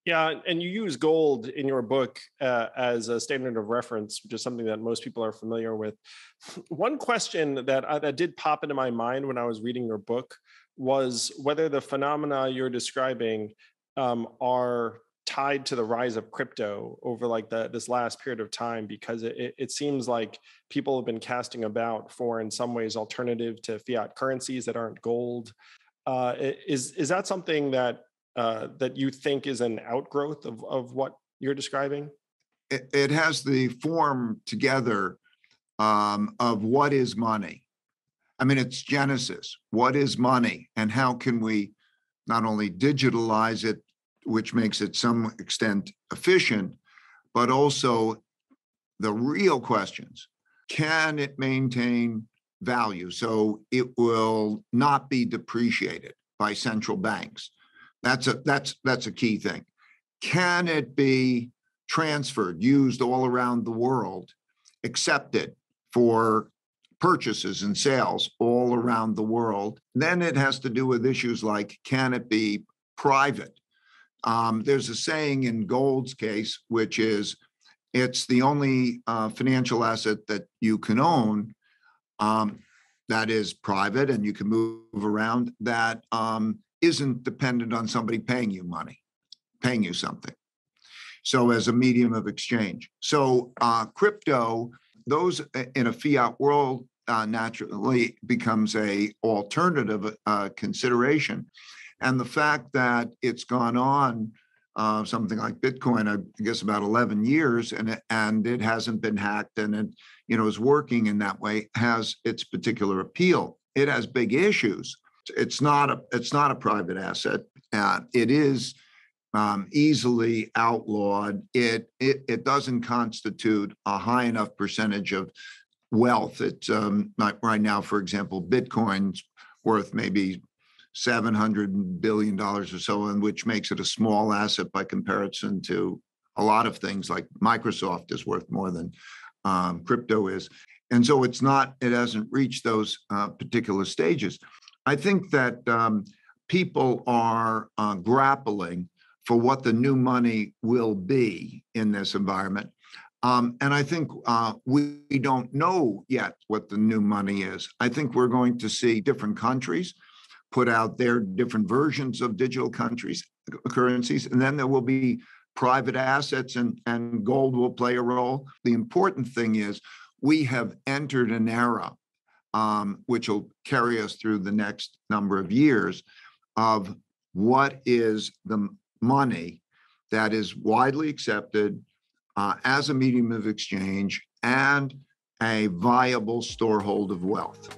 Yeah, and you use gold in your book as a standard of reference, which is something that most people are familiar with. One question that did pop into my mind when I was reading your book was whether the phenomena you're describing are tied to the rise of crypto over like this last period of time, because it seems like people have been casting about for, in some ways, alternative to fiat currencies that aren't gold. Is that something that you think is an outgrowth of what you're describing? It has the form together of what is money. I mean, it's Genesis. What is money, and how can we not only digitalize it, which makes it some extent efficient, but also the real questions. Can it maintain value so it will not be depreciated by central banks? That's a key thing. Can it be transferred, used all around the world, accepted for purchases and sales all around the world? Then it has to do with issues like, can it be private? There's a saying in gold's case, which is it's the only financial asset that you can own that is private and you can move around, that isn't dependent on somebody paying you money, paying you something. So as a medium of exchange. So crypto, those in a fiat world naturally becomes a alternative consideration. And the fact that it's gone on something like Bitcoin, I guess about 11 years, and it hasn't been hacked, and it is working in that way, has its particular appeal. It has big issues. It's not a private asset. It is easily outlawed. It doesn't constitute a high enough percentage of wealth. It's like right now, for example, Bitcoin's worth maybe $700 billion or so, and which makes it a small asset by comparison to a lot of things. Like Microsoft is worth more than crypto is. And so it hasn't reached those particular stages. I think that people are grappling for what the new money will be in this environment. And I think we don't know yet what the new money is. I think we're going to see different countries put out their different versions of digital currencies, and then there will be private assets, and gold will play a role. The important thing is we have entered an era which will carry us through the next number of years of what is the money that is widely accepted as a medium of exchange and a viable storehold of wealth.